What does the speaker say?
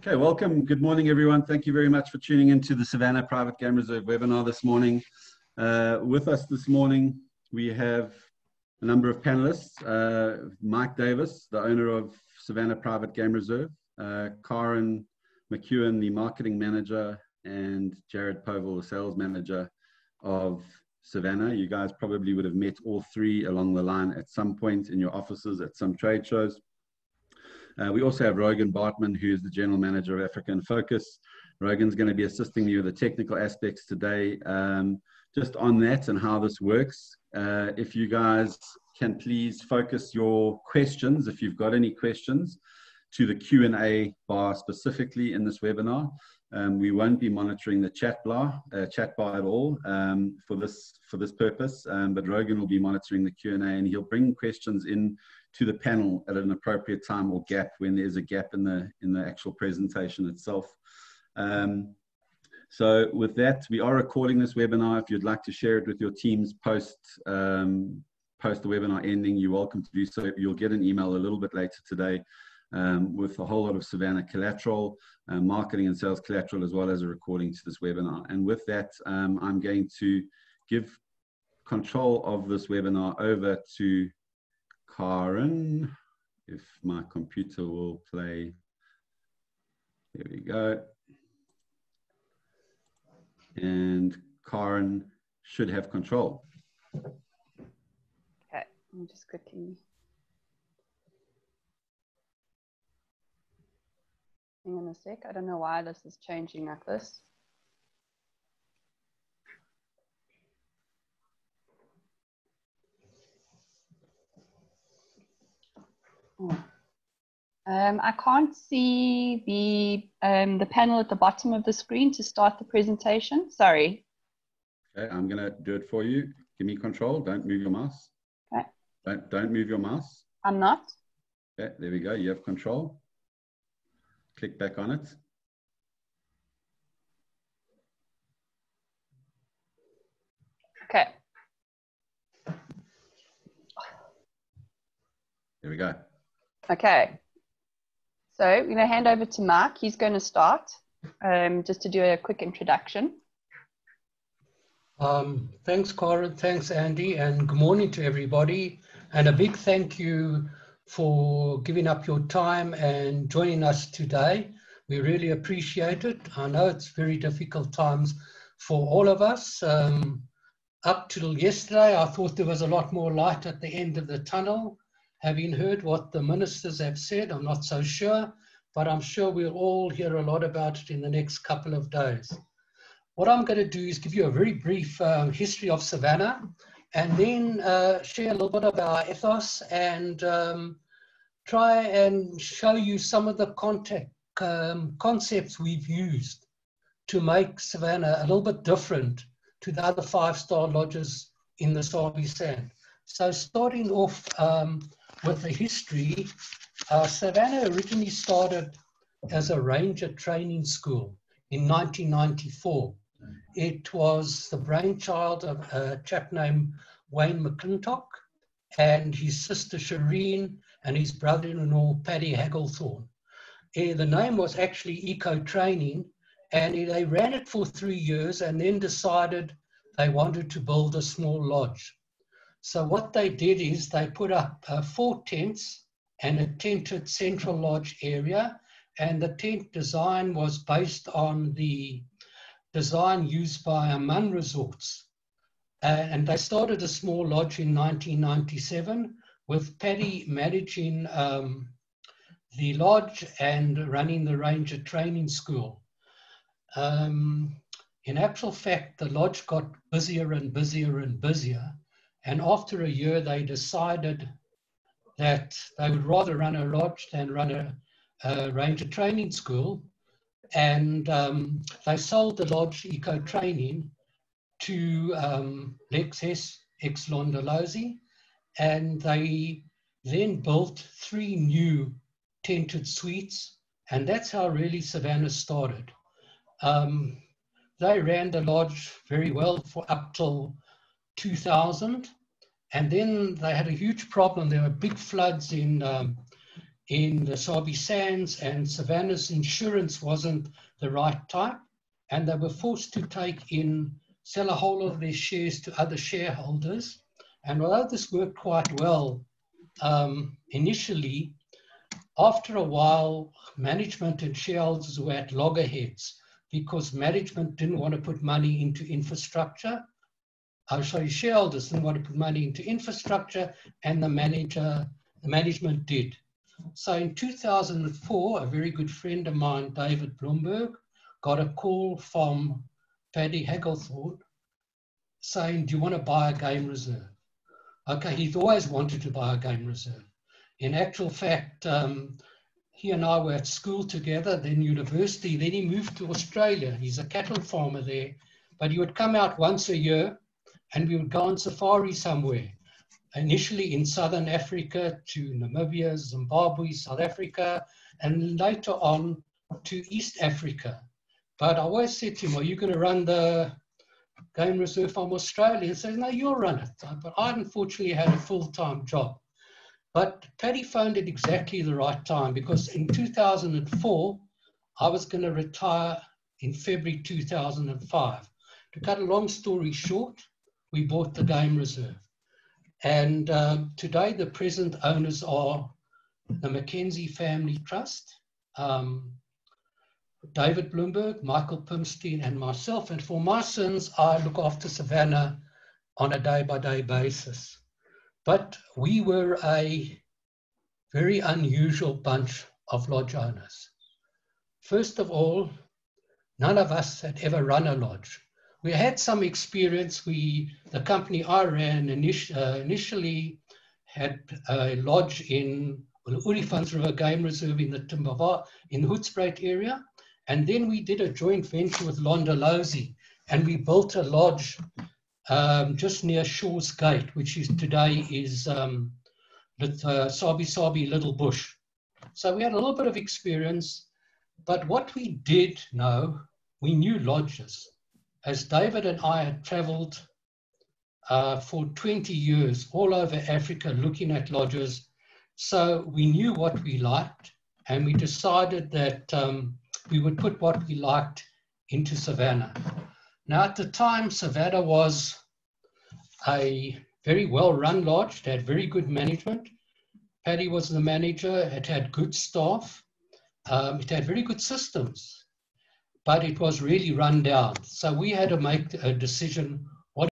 Okay, welcome. Good morning, everyone. Thank you very much for tuning into the Savanna Private Game Reserve webinar this morning. With us this morning, we have a number of panelists. Mike Davis, the owner of Savanna Private Game Reserve, Karen McEwen, the marketing manager, and Jared Povell, the sales manager of Savanna. You guys probably would have met all three along the line at some point in your offices at some trade shows. We also have Rogan Bartman, who is the general manager of Africa in Focus. Rogan's going to be assisting me with the technical aspects today. Just on that and how this works, if you guys can please focus your questions, if you've got any questions, to the Q&A bar specifically in this webinar. We won't be monitoring the chat bar at all for this purpose, but Rogan will be monitoring the Q&A, and he'll bring questions in to the panel at an appropriate time or gap when there's a gap in the actual presentation itself. So with that, we are recording this webinar. If you'd like to share it with your teams post the webinar ending, you're welcome to do so. You'll get an email a little bit later today with a whole lot of Savanna collateral, marketing and sales collateral, as well as a recording to this webinar. And with that, I'm going to give control of this webinar over to Karen, if my computer will play. There we go. And Karen should have control. Okay, let me just quickly. Hang on a sec. I don't know why this is changing like this. I can't see the panel at the bottom of the screen to start the presentation. Sorry. Okay, I'm going to do it for you. Give me control. Don't move your mouse. Okay. Don't move your mouse. I'm not. Okay, there we go. You have control. Click back on it. Okay. There we go. Okay. So we're going to hand over to Mark. He's going to start just to do a quick introduction. Thanks, Karen. Thanks, Andy. And good morning to everybody. And a big thank you for giving up your time and joining us today. We really appreciate it. I know it's very difficult times for all of us. Up till yesterday, I thought there was a lot more light at the end of the tunnel. Having heard what the ministers have said, I'm not so sure, but I'm sure we'll all hear a lot about it in the next couple of days. What I'm going to do is give you a very brief history of Savanna, and then share a little bit of our ethos and try and show you some of the concepts we've used to make Savanna a little bit different to the other 5-star lodges in the Sabi Sand. So starting off with the history, Savanna originally started as a ranger training school in 1994. It was the brainchild of a chap named Wayne McClintock and his sister Shireen and his brother-in-law Paddy Hagglethorne. The name was actually Eco Training, and they ran it for 3 years and then decided they wanted to build a small lodge. So what they did is they put up 4 tents and a tented central lodge area, and the tent design was based on the design used by Aman Resorts. And they started a small lodge in 1997 with Paddy managing the lodge and running the ranger training school. In actual fact, the lodge got busier and busier and busier. And after a year, they decided that they would rather run a lodge than run a ranger training school. And they sold the lodge Eco Training to Lexus ex-Londolozi. And they then built 3 new tented suites. And that's how really Savanna started. They ran the lodge very well for up till 2000. And then they had a huge problem. There were big floods in in the Sabi Sands, and Savanna's insurance wasn't the right type, and they were forced to sell a whole of their shares to other shareholders. And although this worked quite well initially, after a while, management and shareholders were at loggerheads because management didn't want to put money into infrastructure. Shareholders didn't want to put money into infrastructure, and the management did. So in 2004, a very good friend of mine, David Bloomberg, got a call from Paddy Hagglethorpe saying, do you want to buy a game reserve? Okay, he'd always wanted to buy a game reserve. In actual fact, he and I were at school together, then university, then he moved to Australia. He's a cattle farmer there, but he would come out once a year and we would go on safari somewhere. Initially in Southern Africa to Namibia, Zimbabwe, South Africa, and later on to East Africa. But I always said to him, are you going to run the game reserve from Australia? He says, no, you'll run it. But I unfortunately had a full-time job. But Paddy phoned at exactly the right time, because in 2004, I was going to retire in February 2005. To cut a long story short, we bought the game reserve. And today, the present owners are the Mackenzie Family Trust, David Bloomberg, Michael Pimstein, and myself. And for my sins, I look after Savanna on a day-by-day basis. But we were a very unusual bunch of lodge owners. First of all, none of us had ever run a lodge. We had some experience. The company I ran initially had a lodge in the Olifants River Game Reserve in the Hoedspruit area. And then we did a joint venture with Londolozi, and we built a lodge just near Shaw's Gate, which is today is Sabi Little Bush. So we had a little bit of experience, but what we did know, we knew lodges. As David and I had traveled for 20 years all over Africa looking at lodges, so we knew what we liked, and we decided that we would put what we liked into Savanna. Now, at the time, Savanna was a very well-run lodge. It had very good management. Paddy was the manager. It had good staff. It had very good systems, but it was really run down. So we had to make a decision